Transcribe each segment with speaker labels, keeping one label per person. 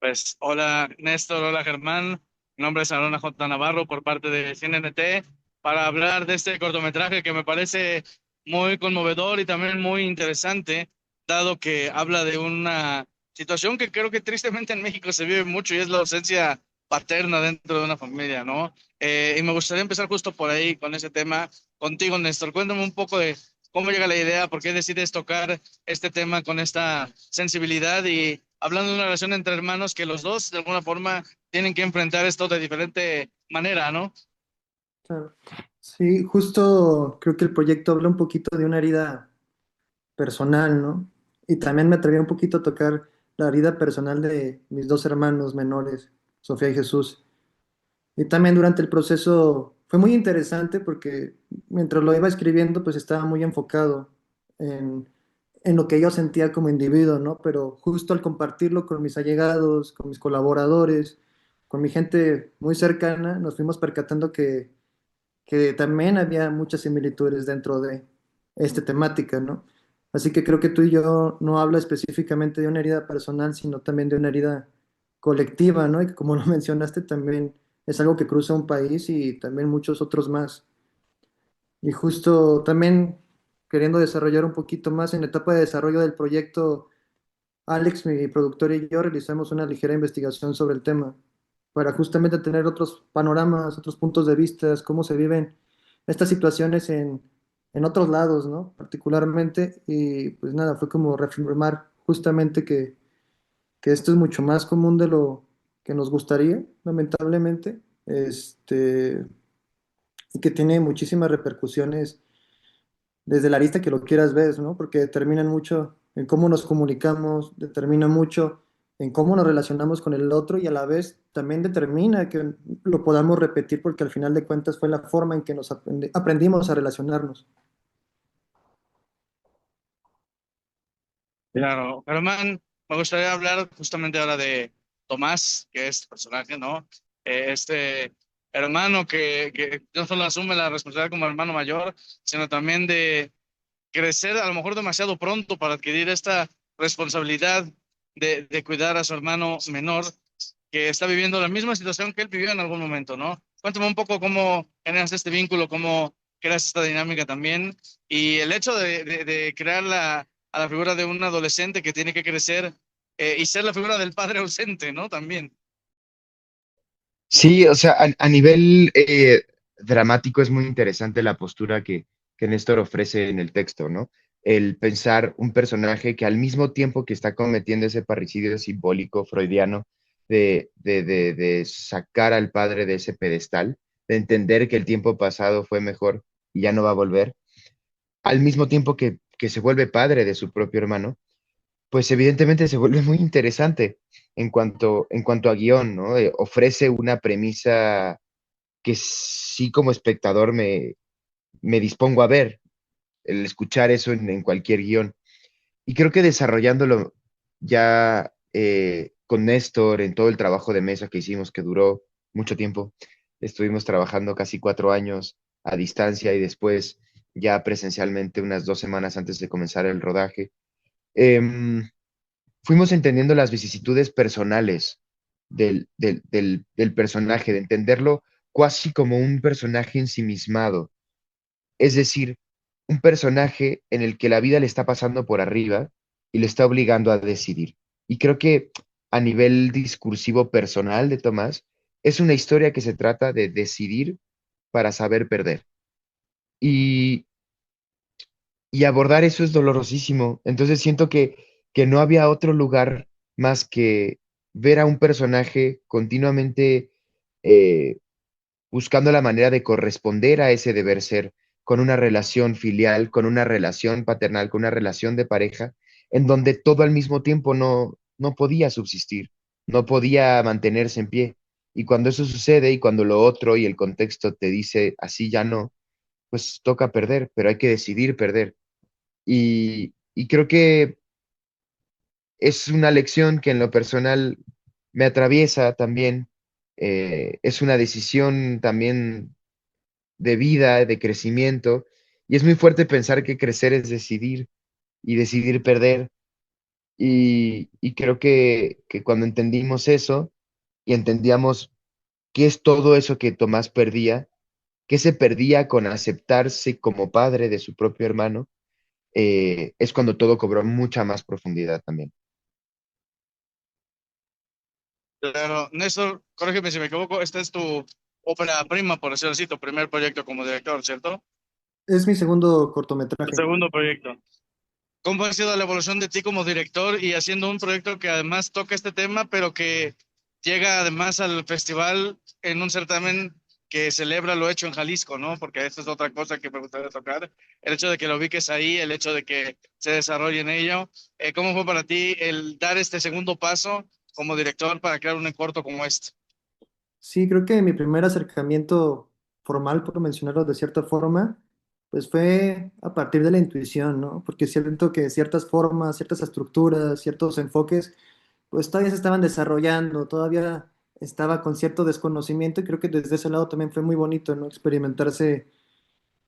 Speaker 1: Pues hola Néstor, hola Germán. Mi nombre es Arona J. Navarro por parte de CNNT para hablar de este cortometraje que me parece muy conmovedor y también muy interesante, dado que habla de una situación que creo que tristemente en México se vive mucho y es la ausencia paterna dentro de una familia, ¿no? Y me gustaría empezar justo por ahí con ese tema contigo, Néstor. Cuéntame un poco de cómo llega la idea, por qué decides tocar este tema con esta sensibilidad y hablando de una relación entre hermanos que los dos de alguna forma tienen que enfrentar esto de diferente manera, ¿no?
Speaker 2: Claro. Sí, justo creo que el proyecto habla un poquito de una herida personal, ¿no? Y también me atreví un poquito a tocar la herida personal de mis dos hermanos menores, Sofía y Jesús. Y también durante el proceso fue muy interesante porque mientras lo iba escribiendo, pues estaba muy enfocado en, en lo que yo sentía como individuo, ¿no? Pero justo al compartirlo con mis allegados, con mis colaboradores, con mi gente muy cercana, nos fuimos percatando que también había muchas similitudes dentro de esta temática, ¿no? Así que creo que tú y yo no habla específicamente de una herida personal, sino también de una herida colectiva, ¿no? Y que como lo mencionaste, también es algo que cruza un país y también muchos otros más. Y justo también queriendo desarrollar un poquito más en la etapa de desarrollo del proyecto, Alex, mi productor y yo realizamos una ligera investigación sobre el tema para justamente tener otros panoramas, otros puntos de vista, cómo se viven estas situaciones en otros lados, ¿no? Particularmente, y pues nada, fue como reafirmar justamente que esto es mucho más común de lo que nos gustaría, lamentablemente, y que tiene muchísimas repercusiones desde la arista que lo quieras ver, ¿no? Porque determinan mucho en cómo nos comunicamos, determina mucho en cómo nos relacionamos con el otro y a la vez también determina que lo podamos repetir porque al final de cuentas fue la forma en que nos aprendimos a relacionarnos.
Speaker 1: Claro, Germán, me gustaría hablar justamente ahora de Tomás, que es tu personaje, ¿no? Este hermano que no solo asume la responsabilidad como hermano mayor, sino también de crecer a lo mejor demasiado pronto para adquirir esta responsabilidad de cuidar a su hermano menor que está viviendo la misma situación que él vivió en algún momento, ¿no? Cuéntame un poco cómo generas este vínculo, cómo creas esta dinámica también y el hecho de crear a la figura de un adolescente que tiene que crecer y ser la figura del padre ausente, ¿no? También.
Speaker 3: Sí, o sea, a nivel dramático es muy interesante la postura que Néstor ofrece en el texto, ¿no? El pensar un personaje que al mismo tiempo que está cometiendo ese parricidio simbólico freudiano de sacar al padre de ese pedestal, de entender que el tiempo pasado fue mejor y ya no va a volver, al mismo tiempo que se vuelve padre de su propio hermano, pues evidentemente se vuelve muy interesante en cuanto a guión, ¿no? Ofrece una premisa que sí como espectador me dispongo a ver, el escuchar eso en cualquier guión. Y creo que desarrollándolo ya con Néstor en todo el trabajo de mesa que hicimos, que duró mucho tiempo, estuvimos trabajando casi 4 años a distancia y después ya presencialmente unas 2 semanas antes de comenzar el rodaje. em, Fuimos entendiendo las vicisitudes personales del personaje, de entenderlo casi como un personaje ensimismado, es decir, un personaje en el que la vida le está pasando por arriba y le está obligando a decidir. Y creo que a nivel discursivo personal de Tomás, es una historia que se trata de decidir para saber perder. Y, y abordar eso es dolorosísimo. Entonces siento que no había otro lugar más que ver a un personaje continuamente eh, buscando la manera de corresponder a ese deber ser con una relación filial, con una relación paternal, con una relación de pareja, en donde todo al mismo tiempo no podía subsistir, no podía mantenerse en pie. Y cuando eso sucede y cuando lo otro y el contexto te dice así ya no, pues toca perder, pero hay que decidir perder. Y creo que es una lección que en lo personal me atraviesa también. Es una decisión también de vida, de crecimiento. Y es muy fuerte pensar que crecer es decidir y decidir perder. Y creo que cuando entendimos eso y entendíamos qué es todo eso que Tomás perdía, qué se perdía con aceptarse como padre de su propio hermano, es cuando todo cobró mucha más profundidad también.
Speaker 1: Claro, Néstor, corrígeme si me equivoco, esta es tu ópera prima, por decirlo así, tu primer proyecto como director, ¿cierto?
Speaker 2: Es mi segundo
Speaker 1: Tu
Speaker 2: cortometraje.
Speaker 1: segundo proyecto. ¿Cómo ha sido la evolución de ti como director y haciendo un proyecto que además toca este tema, pero que llega además al festival en un certamen que celebra lo hecho en Jalisco, ¿no? Porque esta es otra cosa que me gustaría tocar. El hecho de que lo ubiques ahí, el hecho de que se desarrolle en ello. ¿Cómo fue para ti el dar este segundo paso como director para crear un corto como este?
Speaker 2: Sí, creo que mi primer acercamiento formal, por mencionarlo de cierta forma, pues fue a partir de la intuición, ¿no? Porque siento que ciertas formas, ciertas estructuras, ciertos enfoques, pues todavía se estaban desarrollando, todavía estaba con cierto desconocimiento y creo que desde ese lado también fue muy bonito, ¿no? Experimentarse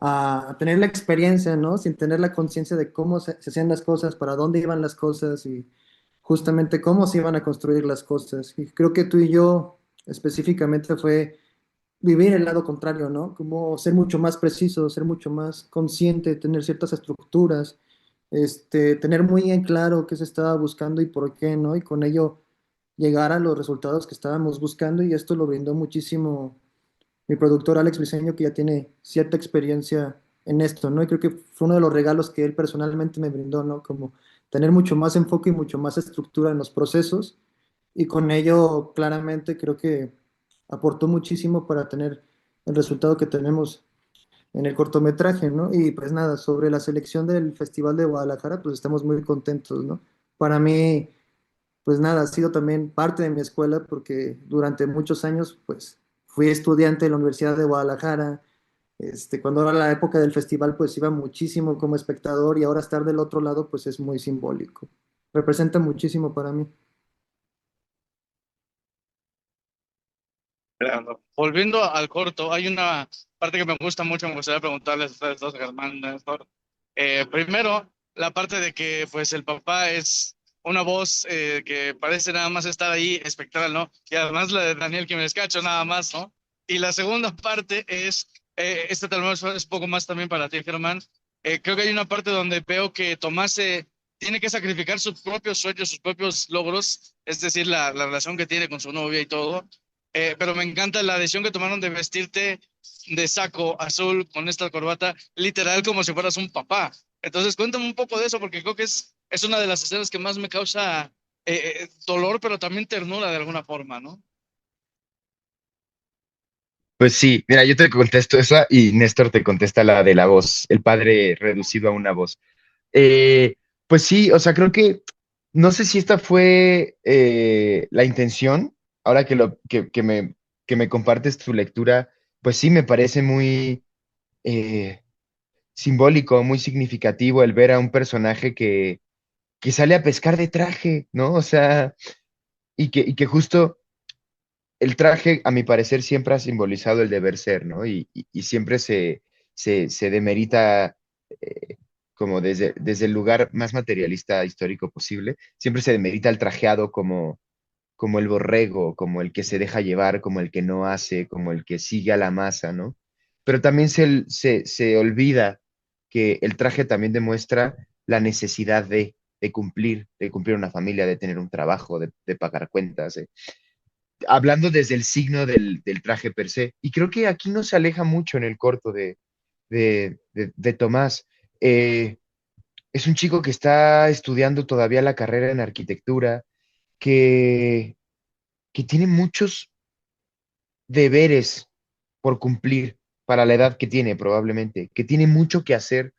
Speaker 2: a tener la experiencia, ¿no? Sin tener la conciencia de cómo se hacían las cosas, para dónde iban las cosas y justamente cómo se iban a construir las cosas. Y creo que tú y yo específicamente fue vivir el lado contrario, ¿no? Como ser mucho más preciso, ser mucho más consciente, tener ciertas estructuras, tener muy en claro qué se estaba buscando y por qué, ¿no? Y con ello llegar a los resultados que estábamos buscando y esto lo brindó muchísimo mi productor Alex Briseño, que ya tiene cierta experiencia en esto, ¿no? Y creo que fue uno de los regalos que él personalmente me brindó, ¿no? Como tener mucho más enfoque y mucho más estructura en los procesos y con ello claramente creo que aportó muchísimo para tener el resultado que tenemos en el cortometraje, ¿no? Y pues nada, sobre la selección del Festival de Guadalajara, pues estamos muy contentos, ¿no? Para mí, pues nada, ha sido también parte de mi escuela porque durante muchos años, pues fui estudiante de la Universidad de Guadalajara. Cuando era la época del festival, pues iba muchísimo como espectador y ahora estar del otro lado, pues es muy simbólico. Representa muchísimo para mí.
Speaker 1: Claro. Volviendo al corto, hay una parte que me gusta mucho, me gustaría preguntarles a ustedes dos, Germán, Néstor. Primero, la parte de que pues el papá es una voz que parece nada más estar ahí espectral, ¿no? Y además la de Daniel Jiménez Cacho, nada más, ¿no? Y la segunda parte es, esta tal vez es poco más también para ti, Germán. Creo que hay una parte donde veo que Tomás tiene que sacrificar sus propios sueños, sus propios logros, es decir, la relación que tiene con su novia y todo, pero me encanta la decisión que tomaron de vestirte de saco azul con esta corbata, literal como si fueras un papá. Entonces, cuéntame un poco de eso, porque creo que es una de las escenas que más me causa dolor, pero también ternura de alguna forma, ¿no?
Speaker 3: Pues sí, mira, yo te contesto esa y Néstor te contesta la de la voz, el padre reducido a una voz. Eh, pues sí, o sea, creo que no sé si esta fue la intención, ahora que me compartes tu lectura, pues sí, me parece muy eh, simbólico, muy significativo el ver a un personaje que sale a pescar de traje, ¿no? O sea, y que justo el traje, a mi parecer, siempre ha simbolizado el deber ser, ¿no? Y siempre se demerita, eh, como desde el lugar más materialista histórico posible, siempre se demerita el trajeado como el borrego, como el que se deja llevar, como el que no hace, como el que sigue a la masa, ¿no? Pero también se olvida que el traje también demuestra la necesidad de cumplir una familia, de tener un trabajo, de pagar cuentas, hablando desde el signo del traje per se. Y creo que aquí no se aleja mucho en el corto de Tomás. Eh, es un chico que está estudiando todavía la carrera en arquitectura, que, que tiene muchos deberes por cumplir para la edad que tiene probablemente, que tiene mucho que hacer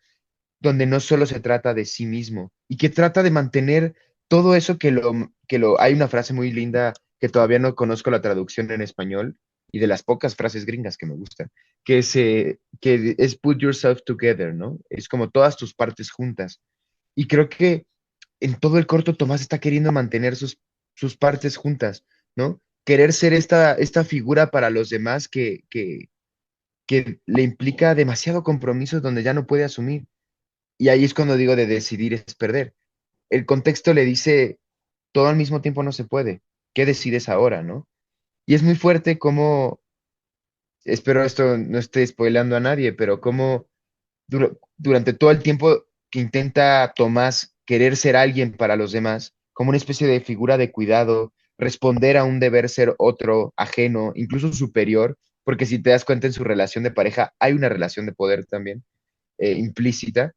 Speaker 3: donde no solo se trata de sí mismo y que trata de mantener todo eso hay una frase muy linda que todavía no conozco la traducción en español y de las pocas frases gringas que me gustan, que es put yourself together, ¿no? Es como todas tus partes juntas. Y creo que en todo el corto Tomás está queriendo mantener sus partes juntas, ¿no? Querer ser esta figura para los demás que le implica demasiado compromiso donde ya no puede asumir. Y ahí es cuando digo de decidir es perder. el contexto le dice, todo al mismo tiempo no se puede. ¿Qué decides ahora, no? Y es muy fuerte como, espero esto no esté spoilando a nadie, pero como durante todo el tiempo que intenta Tomás querer ser alguien para los demás, como una especie de figura de cuidado, responder a un deber ser otro, ajeno, incluso superior, porque si te das cuenta en su relación de pareja, hay una relación de poder también implícita.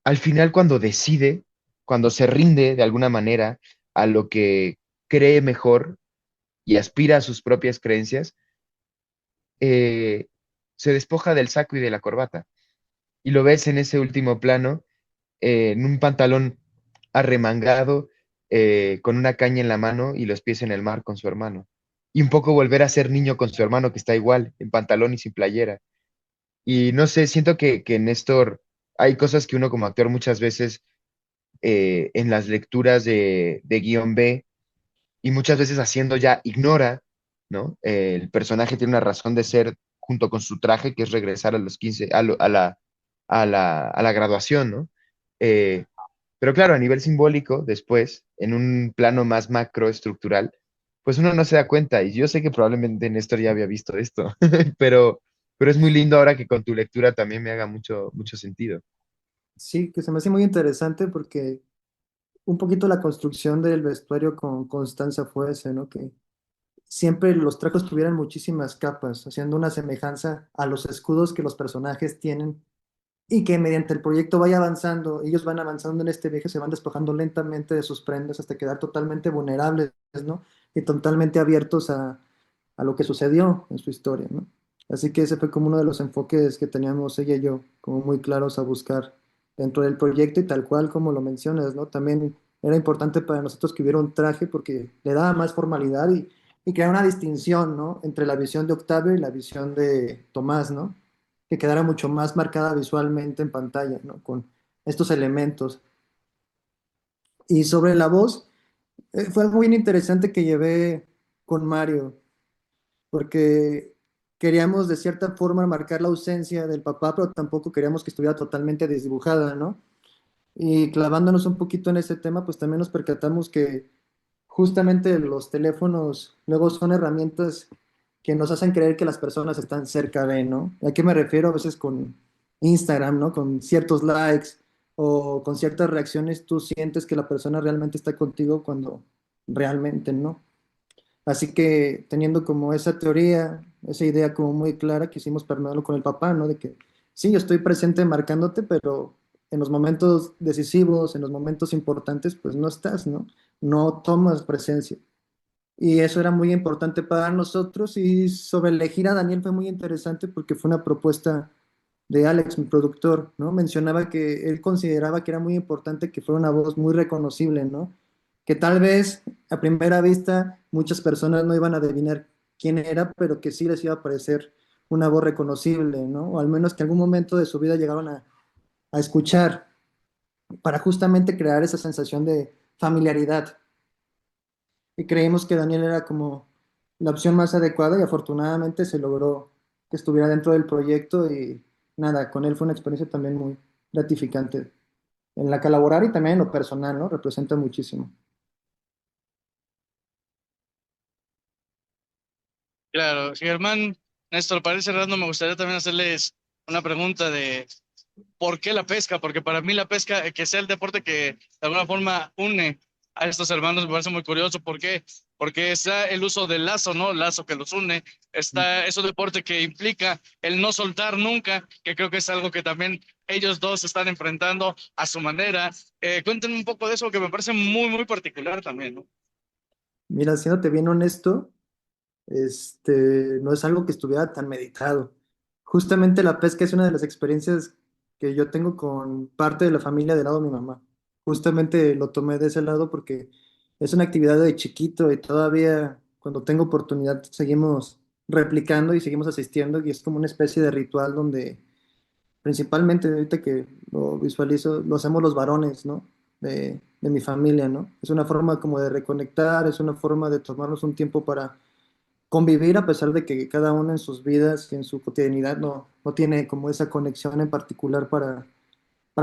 Speaker 3: Al final, cuando decide, cuando se rinde de alguna manera a lo que cree mejor y aspira a sus propias creencias, eh, se despoja del saco y de la corbata. Y lo ves en ese último plano, en un pantalón arremangado, con una caña en la mano y los pies en el mar con su hermano. Y un poco volver a ser niño con su hermano que está igual, en pantalón y sin playera. Y no sé, siento que Néstor, hay cosas que uno como actor muchas veces en las lecturas de guión B y muchas veces haciendo ya ignora, ¿no? El personaje tiene una razón de ser junto con su traje, que es regresar a los 15 a la graduación, ¿no? Eh, pero claro, a nivel simbólico, después, en un plano más macroestructural, pues uno no se da cuenta. Y yo sé que probablemente Néstor ya había visto esto, pero, pero es muy lindo ahora que con tu lectura también me haga mucho, mucho sentido.
Speaker 2: Sí, que se me hace muy interesante porque un poquito la construcción del vestuario con Constanza fue ese, ¿no? Que siempre los trajes tuvieran muchísimas capas, haciendo una semejanza a los escudos que los personajes tienen y que mediante el proyecto vaya avanzando, ellos van avanzando en este viaje, se van despojando lentamente de sus prendas hasta quedar totalmente vulnerables, ¿no? Y totalmente abiertos a lo que sucedió en su historia, ¿no? Así que ese fue como uno de los enfoques que teníamos ella y yo, como muy claros a buscar dentro del proyecto y tal cual como lo mencionas, ¿no? También era importante para nosotros que hubiera un traje porque le daba más formalidad y crear una distinción, ¿no? Entre la visión de Octavio y la visión de Tomás, ¿no? Que quedara mucho más marcada visualmente en pantalla, ¿no? Con estos elementos. Y sobre la voz, fue algo bien interesante que llevé con Mario, porque queríamos de cierta forma marcar la ausencia del papá, pero tampoco queríamos que estuviera totalmente desdibujada, ¿no? Y clavándonos un poquito en ese tema, pues también nos percatamos que justamente los teléfonos luego son herramientas que nos hacen creer que las personas están cerca de, ¿no? ¿A qué me refiero? A veces con Instagram, ¿no? Con ciertos likes o con ciertas reacciones, tú sientes que la persona realmente está contigo cuando realmente no. Así que teniendo como esa teoría, esa idea como muy clara, quisimos permearlo con el papá, ¿no? De que sí, yo estoy presente marcándote, pero en los momentos decisivos, en los momentos importantes, pues no estás, ¿no? No tomas presencia. Y eso era muy importante para nosotros y sobre elegir a Daniel fue muy interesante porque fue una propuesta de Alex, mi productor, ¿no? Mencionaba que él consideraba que era muy importante que fuera una voz muy reconocible, ¿no? Que tal vez a primera vista muchas personas no iban a adivinar quién era, pero que sí les iba a parecer una voz reconocible, ¿no? O al menos que en algún momento de su vida llegaron a escuchar para justamente crear esa sensación de familiaridad. Y creímos que Daniel era como la opción más adecuada y afortunadamente se logró que estuviera dentro del proyecto y nada, con él fue una experiencia también muy gratificante en la que laborar y también en lo personal, ¿no? Representa muchísimo.
Speaker 1: Claro, Germán, Néstor, para ir cerrando, me gustaría también hacerles una pregunta de ¿por qué la pesca? Porque para mí la pesca, que sea el deporte que de alguna forma une a estos hermanos, me parece muy curioso. ¿Por qué? Porque está el uso del lazo, ¿no? El lazo que los une. Está ese deporte que implica el no soltar nunca, que creo que es algo que también ellos dos están enfrentando a su manera. Cuéntenme un poco de eso, que me parece muy, muy particular también, ¿no?
Speaker 2: Mira, siéndote bien honesto, no es algo que estuviera tan meditado. Justamente la pesca es una de las experiencias que yo tengo con parte de la familia del lado de mi mamá. Justamente lo tomé de ese lado porque es una actividad de chiquito y todavía cuando tengo oportunidad seguimos replicando y seguimos asistiendo y es como una especie de ritual donde principalmente ahorita que lo visualizo, lo hacemos los varones, ¿no? De mi familia, ¿no? Es una forma como de reconectar, es una forma de tomarnos un tiempo para convivir a pesar de que cada uno en sus vidas y en su cotidianidad no tiene como esa conexión en particular para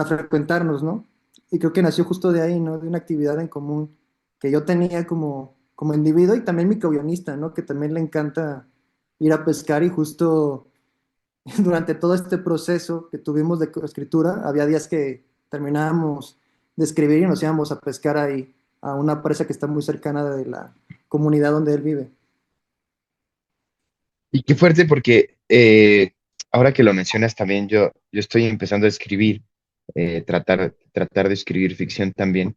Speaker 2: frecuentarnos, ¿no? Y creo que nació justo de ahí, ¿no? De una actividad en común que yo tenía como individuo y también mi co-guionista, ¿no? Que también le encanta ir a pescar y justo durante todo este proceso que tuvimos de escritura, había días que terminábamos de escribir y nos íbamos a pescar ahí a una presa que está muy cercana de la comunidad donde él vive.
Speaker 3: Y qué fuerte porque ahora que lo mencionas también, yo estoy empezando a escribir, tratar de escribir ficción también,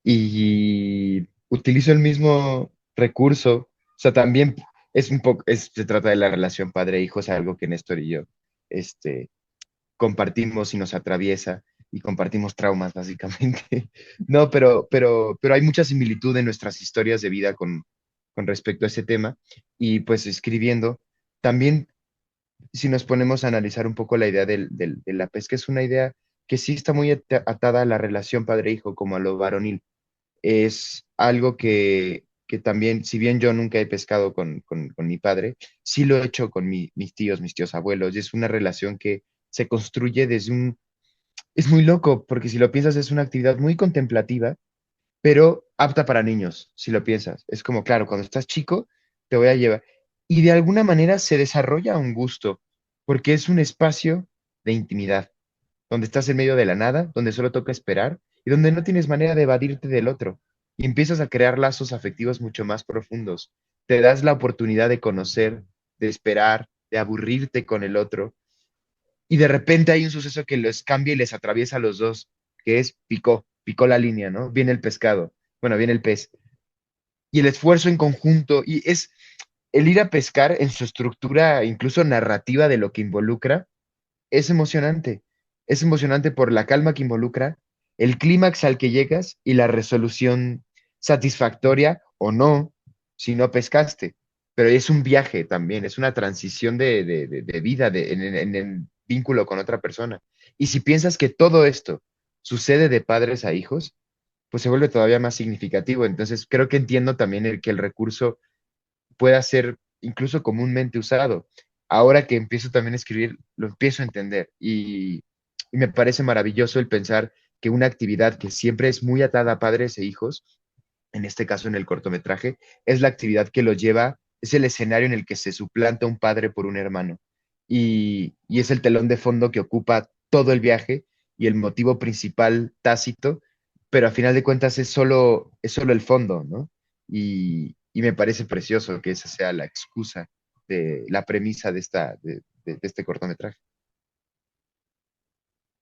Speaker 3: y utilizo el mismo recurso, o sea, también es un poco, se trata de la relación padre-hijo, es algo que Néstor y yo este, compartimos y nos atraviesa y compartimos traumas, básicamente. No, pero hay mucha similitud en nuestras historias de vida con respecto a ese tema y pues escribiendo. También si nos ponemos a analizar un poco la idea de la pesca, es una idea que sí está muy atada a la relación padre-hijo, como a lo varonil. Es algo que también, si bien yo nunca he pescado con mi padre, sí lo he hecho con mis tíos abuelos, y es una relación que se construye desde un... Es muy loco, porque si lo piensas es una actividad muy contemplativa, pero apta para niños, si lo piensas. Es como, claro, cuando estás chico, te voy a llevar. Y de alguna manera se desarrolla un gusto, porque es un espacio de intimidad, donde estás en medio de la nada, donde solo toca esperar y donde no tienes manera de evadirte del otro. Y empiezas a crear lazos afectivos mucho más profundos. Te das la oportunidad de conocer, de esperar, de aburrirte con el otro. Y de repente hay un suceso que los cambia y les atraviesa a los dos, que es picó la línea, ¿no? Viene el pescado, bueno, viene el pez. Y el esfuerzo en conjunto, y es el ir a pescar en su estructura, incluso narrativa de lo que involucra, es emocionante. Es emocionante por la calma que involucra, el clímax al que llegas y la resolución satisfactoria o no, si no pescaste. Pero es un viaje también, es una transición de vida en el vínculo con otra persona. Y si piensas que todo esto sucede de padres a hijos, pues se vuelve todavía más significativo. Entonces, creo que entiendo también que el recurso pueda ser incluso comúnmente usado. Ahora que empiezo también a escribir, lo empiezo a entender y me parece maravilloso el pensar que una actividad que siempre es muy atada a padres e hijos, en este caso en el cortometraje, es la actividad que lo lleva, es el escenario en el que se suplanta un padre por un hermano y es el telón de fondo que ocupa todo el viaje y el motivo principal tácito, pero a final de cuentas es solo el fondo, ¿no? Y me parece precioso que esa sea la excusa de la premisa de este cortometraje.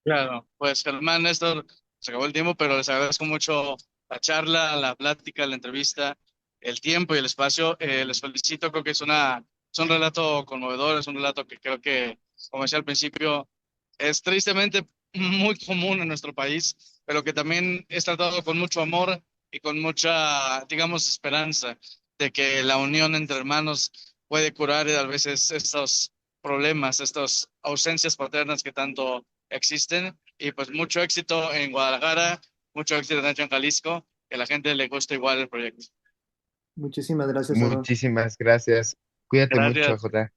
Speaker 1: Claro, pues Germán, Néstor, se acabó el tiempo, pero les agradezco mucho la charla, la plática, la entrevista, el tiempo y el espacio. Les felicito, creo que es un relato conmovedor, es un relato que creo que, como decía al principio, es tristemente muy común en nuestro país, pero que también es tratado con mucho amor y con mucha, digamos, esperanza de que la unión entre hermanos puede curar a veces estos problemas, estas ausencias paternas que tanto existen. Y pues mucho éxito en Guadalajara, mucho éxito Nacho en Jalisco, que a la gente le guste igual el proyecto.
Speaker 2: Muchísimas gracias, Aaron.
Speaker 3: Muchísimas gracias. Cuídate mucho,
Speaker 1: Gracias.
Speaker 3: Jota.